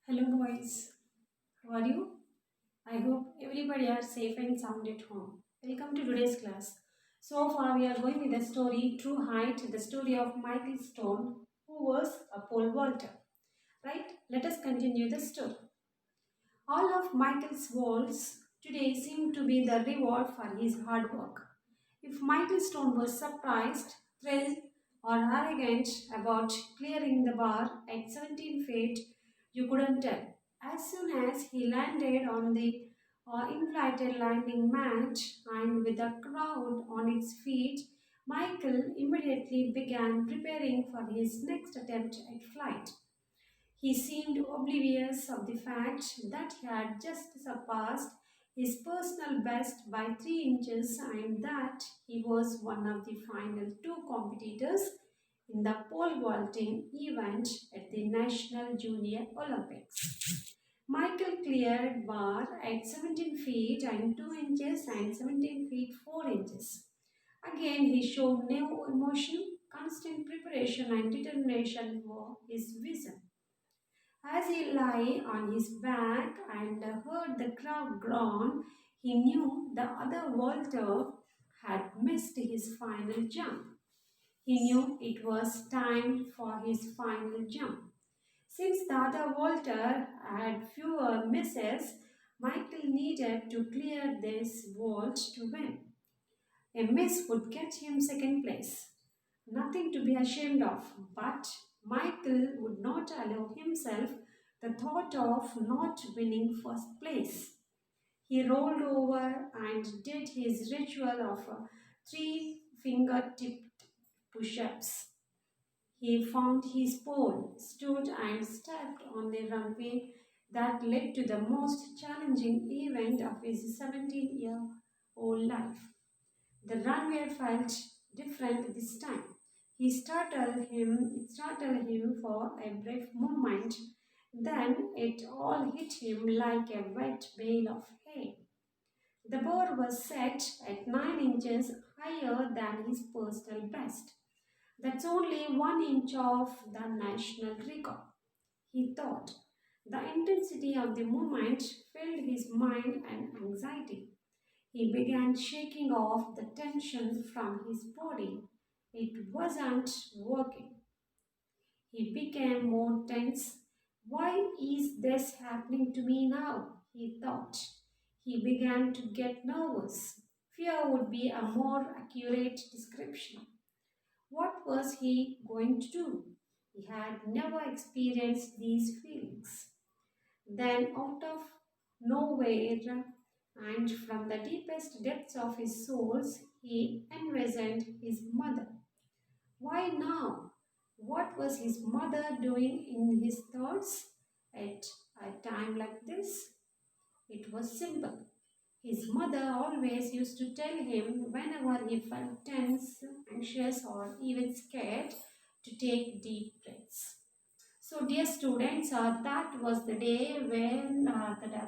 Hello boys, how are you? I hope everybody are safe and sound at home. Welcome to today's class. So far we are going with the story True Height, the story of Michael Stone, who was a pole vaulter. Right? Let us continue the story. All of Michael's vaults today seem to be the reward for his hard work. If Michael Stone was surprised, thrilled, or arrogant about clearing the bar at 17 feet, you couldn't tell. As soon as he landed on the inflated landing mat and with the crowd on its feet, Michael immediately began preparing for his next attempt at flight. He seemed oblivious of the fact that he had just surpassed his personal best by 3 inches and that he was one of the final two competitors in the pole vaulting event at the National Junior Olympics. Michael cleared bar at 17 feet and 2 inches and 17 feet 4 inches. Again, he showed no emotion, constant preparation and determination for his vision. As he lay on his back and heard the crowd groan, he knew the other vaulter had missed his final jump. He knew it was time for his final jump. Since the other vaulter had fewer misses, Michael needed to clear this vault to win. A miss would get him second place. Nothing to be ashamed of, but Michael would not allow himself the thought of not winning first place. He rolled over and did his ritual of three finger-tipped push-ups. He found his pole, stood and stepped on the runway that led to the most challenging event of his 17-year-old life. The runway felt different this time. It startled him for a brief moment. Then it all hit him like a wet bale of hay. The bar was set at 9 inches higher than his personal best. That's only 1 inch off the national record, he thought. The intensity of the moment filled his mind and anxiety. He began shaking off the tension from his body. It wasn't working. He became more tense. Why is this happening to me now? He thought. He began to get nervous. Fear would be a more accurate description. What was he going to do? He had never experienced these feelings. Then, out of nowhere, and from the deepest depths of his soul, he envisioned his mother. Why now? What was his mother doing in his thoughts at a time like this? It was simple. His mother always used to tell him whenever he felt tense, anxious, or even scared to take deep breaths. So, dear students, that was the day when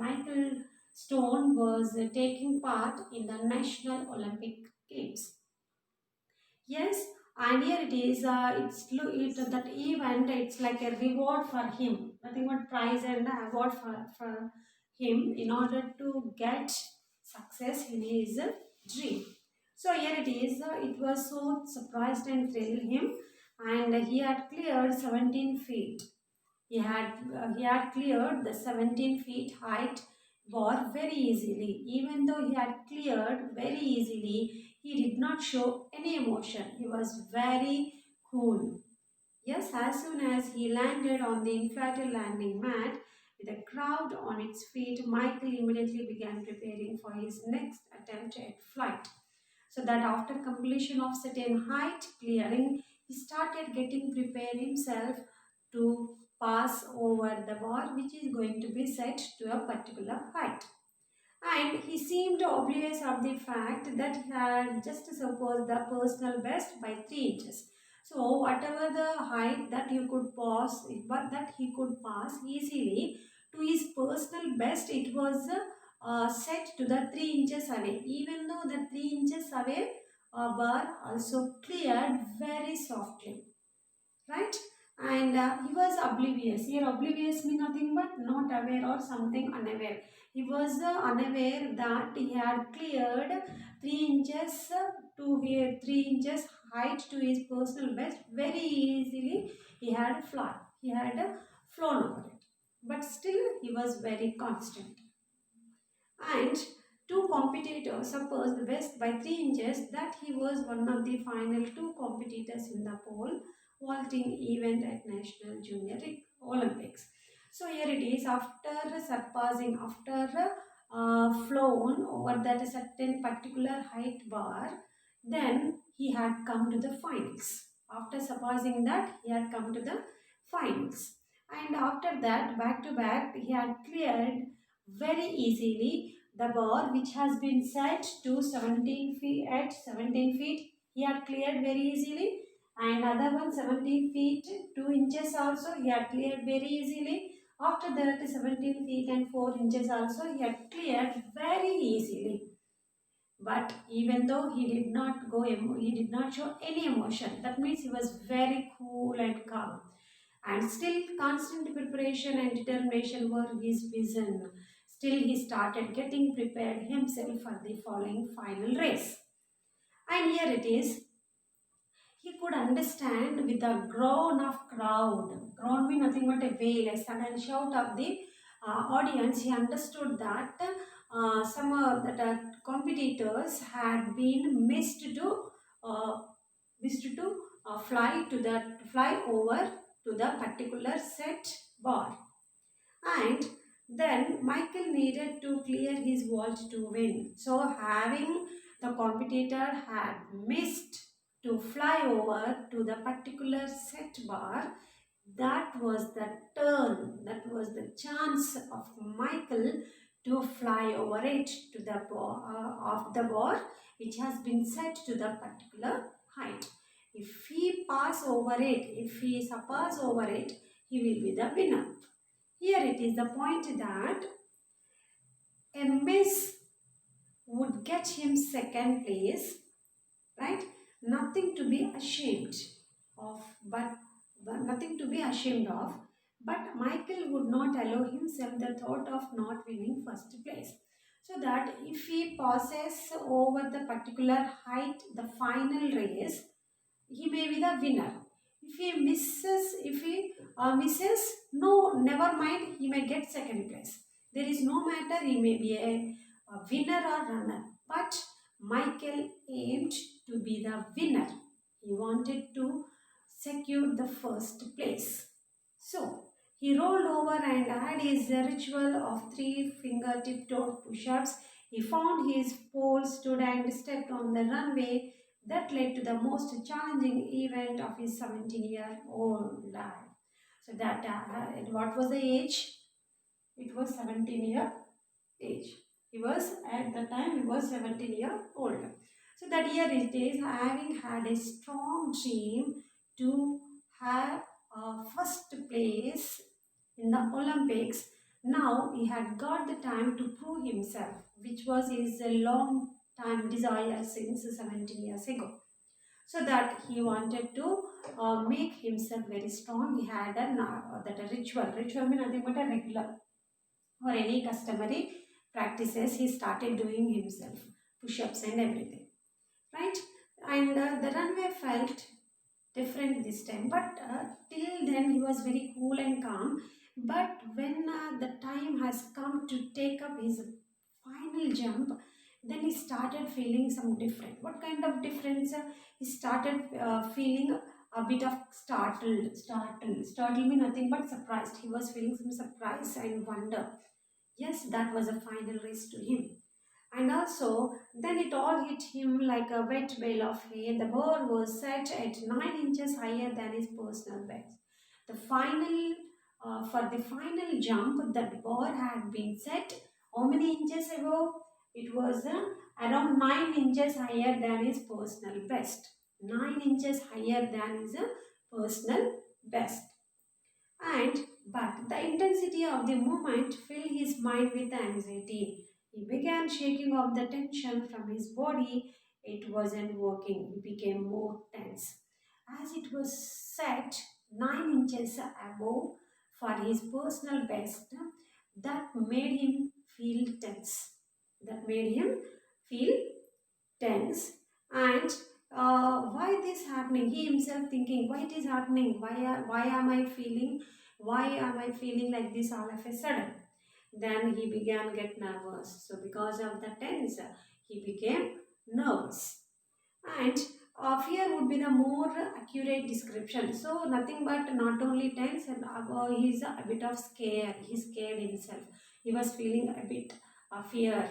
Michael Stone was taking part in the National Olympic Games. Yes, and here it is. That event. It's like a reward for him. Nothing but prize and award for him in order to get success in his dream. So here it is. It was so surprised and thrilled him, and he had cleared 17 feet. He had cleared the 17 feet height bar very easily. Even though he had cleared very easily, he did not show any emotion. He was very cool. Yes, as soon as he landed on the inflated landing mat, with the crowd on its feet, Michael immediately began preparing for his next attempt at flight. So that after completion of certain height clearing, he started getting prepared himself to pass over the bar which is going to be set to a particular height. And he seemed oblivious of the fact that he had just surpassed the personal best by 3 inches. So whatever the height that you could pass, but that he could pass easily to his personal best, it was set to the 3 inches away. Even though the 3 inches away bar also cleared very softly, right? and he was oblivious. Here, oblivious means nothing but not aware or something unaware. He was unaware that he had cleared 3 inches to here 3 inches height to his personal best very easily. He had fly. He had flown over it, but still he was very constant. And two competitors surpassed the best by 3 inches, that he was one of the final two competitors in the pole vaulting event at National Junior Olympics. So here it is, after surpassing, after flown over that certain particular height bar, then he had come to the finals. After surpassing that, he had come to the finals. And after that, back to back, he had cleared very easily the bar which has been set to 17 feet. At 17 feet he had cleared very easily, and other one 17 feet 2 inches also he had cleared very easily. After that 17 feet and 4 inches also he had cleared very easily. But even though he did not he did not show any emotion. That means he was very cool and calm, and still constant preparation and determination were his vision. Still he started getting prepared himself for the following final race. And here it is, he could understand with a groan of crowd. Groan means nothing but a wail, a sudden shout of the audience. He understood that some of the competitors had been uh, missed to fly over to the particular set bar. And then Michael needed to clear his vault to win. So having the competitor had missed to fly over to the particular set bar, that was the turn, that was the chance of Michael to fly over it to the of the bar which has been set to the particular height. If he pass over it, if he surpass over it, he will be the winner. Here it is the point that a miss would get him second place, right? Nothing to be ashamed of, but nothing to be ashamed of. But Michael would not allow himself the thought of not winning first place. So that if he passes over the particular height, the final race, he may be the winner. If he misses, no, never mind, he may get second place. There is no matter, he may be a winner or runner. But Michael aimed to be the winner. He wanted to secure the first place. So he rolled over and had his ritual of 3-finger tiptoe push-ups. He found his pole, stood and stepped on the runway that led to the most challenging event of his 17-year-old life. So that what was the age? It was 17-year age. He was at the time he was 17-year-old. So that year it is, having had a strong dream to have a first place in the Olympics. Now he had got the time to prove himself, which was his long time desire since 17 years ago. So that he wanted to make himself very strong. He had that a ritual. Ritual means nothing but a regular or any customary practices he started doing himself, push-ups and everything, right? And the runway felt different this time, but till then he was very cool and calm. But when the time has come to take up his final jump, then he started feeling some different. What kind of difference? He started feeling a bit of startled means nothing but surprised. He was feeling some surprise and wonder. Yes, that was a final race to him. And also, then it all hit him like a wet bale of hay. The bar was set at 9 inches higher than his personal best. For the final jump, that bar had been set how many inches ago? It was around 9 inches higher than his personal best. 9 inches higher than his personal best. And but the intensity of the moment filled his mind with anxiety. He began shaking off the tension from his body. It wasn't working. He became more tense. As it was set, 9 inches above for his personal best, that made him feel tense. That made him feel tense. And why this happening? He himself thinking, why it is happening? Why am I feeling? Why am I feeling like this all of a sudden? Then he began get nervous. So because of the tense, he became nervous. And fear would be the more accurate description. So nothing but not only tense, and he's a bit of scare. He scared himself. He was feeling a bit of fear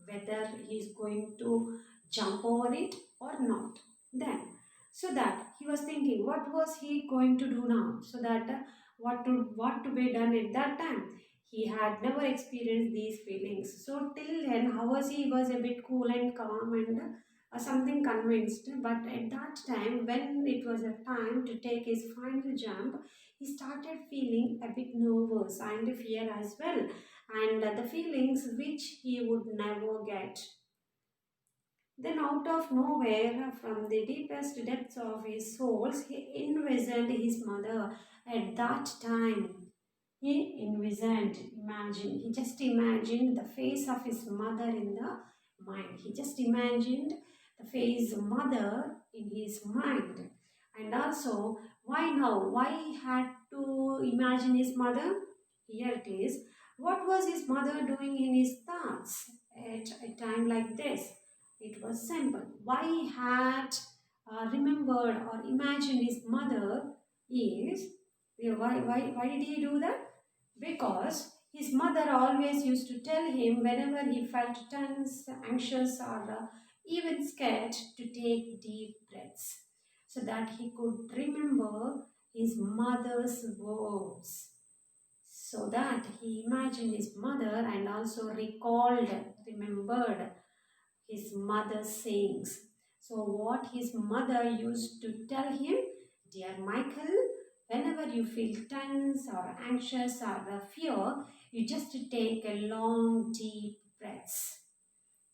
whether he's going to jump over it or not. Then, so that he was thinking, what was he going to do now? So that what to be done at that time. He had never experienced these feelings. So till then, how was he? He was a bit cool and calm and something convinced. But at that time, when it was a time to take his final jump, he started feeling a bit nervous and fear as well, and the feelings which he would never get. Then, out of nowhere, from the deepest depths of his soul, he envisioned his mother at that time. He envisioned, imagined, he just imagined the face of his mother in the mind. He just imagined the face mother in his mind. And also, why now? Why he had to imagine his mother? Here it is. What was his mother doing in his thoughts at a time like this? It was simple. Why he had remembered or imagined his mother is, why did he do that? Because his mother always used to tell him whenever he felt tense, anxious, or even scared to take deep breaths so that he could remember his mother's words. So that he imagined his mother and also remembered his mother's sayings. So, what his mother used to tell him, dear Michael, whenever you feel tense or anxious or fear, you just take a long, deep breaths.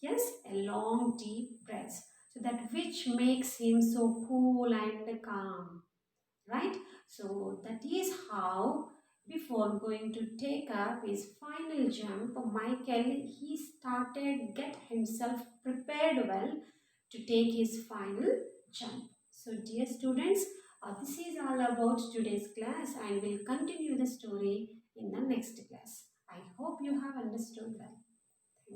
Yes, a long, deep breaths. So, that which makes him so cool and calm, right? So, that is how before going to take up his final jump, Michael, he started get himself prepared well to take his final jump. So dear students, this is all about today's class and we'll continue the story in the next class. I hope you have understood well.